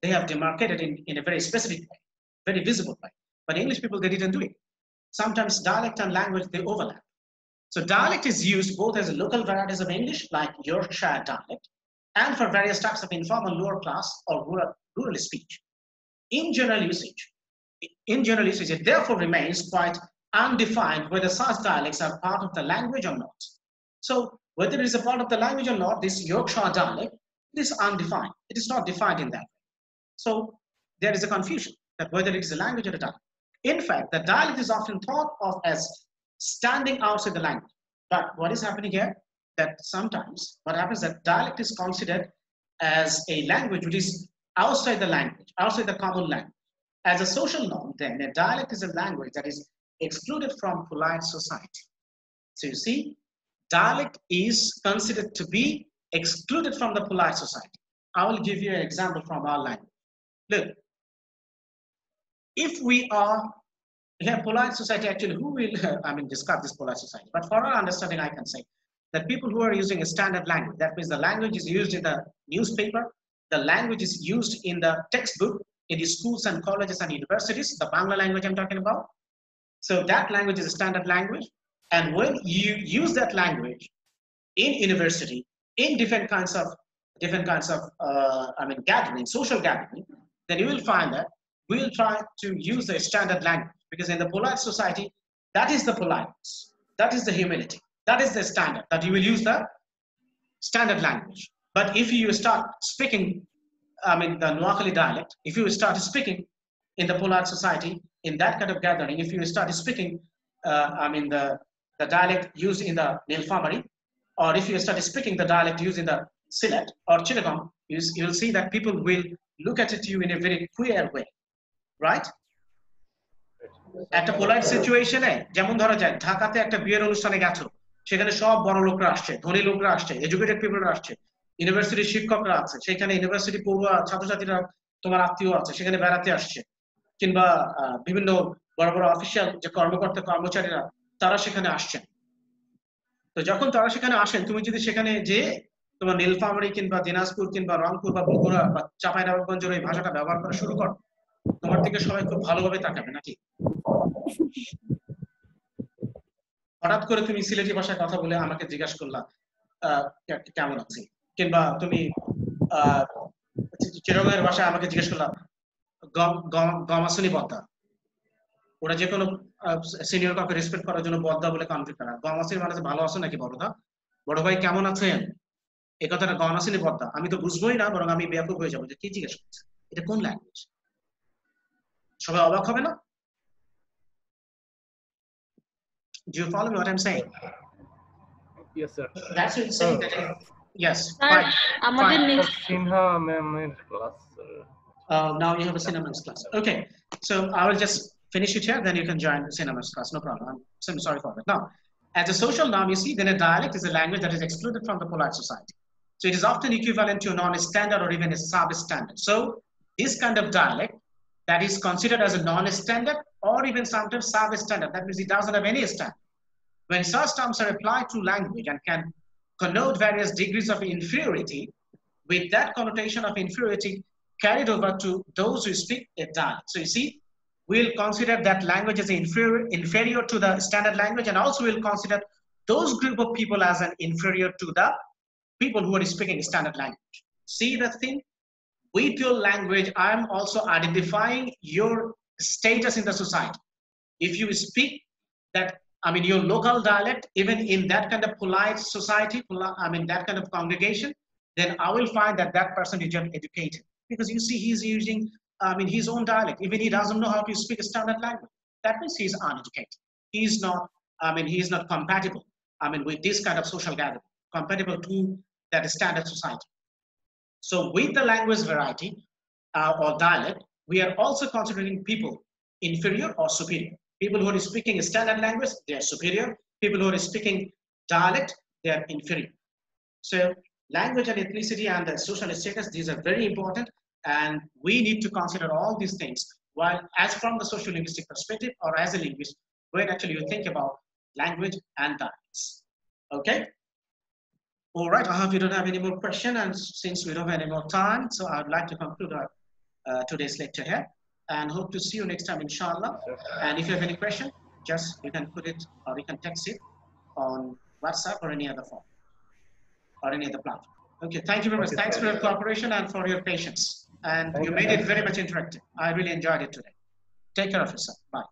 They have demarcated in a very specific way, very visible way. But English people, they didn't do it. Sometimes dialect and language, they overlap. So dialect is used both as local varieties of English, like Yorkshire dialect, and for various types of informal lower class or rural speech. In general usage, it therefore remains quite undefined whether such dialects are part of the language or not. So whether it is a part of the language or not, this Yorkshire dialect, it is undefined. It is not defined in that way. So there is a confusion that whether it is a language or a dialect. In fact, the dialect is often thought of as standing outside the language. But what is happening here? That sometimes what happens that dialect is considered as a language which is outside the language, outside the common language. As a social norm, then, a dialect is a language that is excluded from polite society. So you see, dialect is considered to be excluded from the polite society. I will give you an example from our language. Look, if we are here, polite society, actually, who will, discuss this polite society? But for our understanding, I can say that people who are using a standard language, that means the language is used in the newspaper, the language is used in the textbook, in the schools and colleges and universities, the Bangla language I'm talking about. So that language is a standard language. And when you use that language in university, in different kinds of gathering, social gathering, then you will find that we will try to use the standard language, because in the polite society, that is the politeness, that is the humility, that is the standard, that you will use the standard language. But if you start speaking, the Noakhali dialect, if you start speaking in the polite society, in that kind of gathering, if you start speaking, the dialect used in the Nilphamari, or if you start speaking the dialect used in the Sylhet or Chittagong, you'll see that people will look at you in a very queer way, right? একটা polite সিচুয়েশনে যেমন ধরা যায় ঢাকাতে একটা বিয়ের অনুষ্ঠানে গেছো, সেখানে সব বড় লোকরা আসছে, ধনী লোকরা আসছে, এডুকেটেড পিপলরা আসছে, ইউনিভার্সিটির শিক্ষকরা আছে, সেখানে ইউনিভার্সিটি পড়ুয়া ছাত্রছাত্রীরা তোমার আত্মীয় আছে, সেখানে বেড়াতে আসছে, কিংবা বিভিন্ন বড় বড় অফিসিয়াল যে কর্মকর্তা কর্মচারীরা তারা সেখানে আসছেন। তো যখন তারা সেখানে আসেন, তুমি যদি সেখানে যে তোমার নীলফামারী কিংবা দিনাজপুর কিংবা রংপুর বা বগুড়া বা চাঁপাইনবাবগঞ্জের এই ভাষাটা ব্যবহার করা শুরু করো, তোমার দিকে সবাই খুব ভালোভাবে তাকাবে নাকি? হঠাৎ করে তুমি সিলেটি ভাষায় কথা বলে আমাকে জিজ্ঞাসা করলা কেমন আছি, কিংবা তুমি চিরগের ভাষায় আমাকে জিজ্ঞেস করলা গমাসুনি বদ্দা। ওরা যে কোনো সিনিয়র কাউকে রেসপেক্ট করার জন্য বদ্দা বলে কনফিউজ করা। গমাসুনি মানে ভালো আছো নাকি বড়দা, বড় ভাই কেমন আছেন, এই কথাটা গমাসুনি বদ্দা, আমি তো বুঝবোই না, বরং আমি ব্যাপক হয়ে যাবো যে কি জিজ্ঞেস করছে, এটা কোন ল্যাঙ্গুয়েজ? সবাই অবাক হবে না? Do you follow me what I'm saying? Yes, sir. That's what you're saying. That yes. Fine. আমাদের next Sinha ma'am class. Now you have a cinemas class. Okay, so I will just finish it here. Then you can join the cinemas class. No problem. I'm sorry for that. Now, as a social norm, you see, then a dialect is a language that is excluded from the polite society. So it is often equivalent to a non-standard or even a sub-standard. So this kind of dialect that is considered as a non-standard or even sometimes sub-standard, that means it doesn't have any standard. When such terms are applied to language and can connote various degrees of inferiority, with that connotation of inferiority carried over to those who speak a dialect. So you see, we'll consider that language as inferior to the standard language, and also we'll consider those group of people as an inferior to the people who are speaking standard language. See the thing? With your language, I'm also identifying your status in the society. If you speak that, your local dialect, even in that kind of polite society, that kind of congregation, then I will find that that person is just educated. Because you see, he's using, his own dialect. Even he doesn't know how to speak a standard language. That means he's uneducated. He's not, he's not compatible, with this kind of social gathering, compatible to that standard society. So with the language variety or dialect, we are also considering people inferior or superior. People who are speaking standard language, they are superior. People who are speaking dialect, they are inferior. So language and ethnicity and the social status, these are very important. And we need to consider all these things while, as from the sociolinguistic perspective or as a linguist, when actually you think about language and dialects. Okay? All right, I hope you don't have any more questions, and since we don't have any more time, so I would like to conclude our today's lecture here, and hope to see you next time, inshallah. And if you have any question, just you can put it or you can text it on WhatsApp or any other form or any other platform. Okay, thank you very much. Thanks for your cooperation and for your patience. And you made it very much interactive. I really enjoyed it today. Take care of yourself. Bye.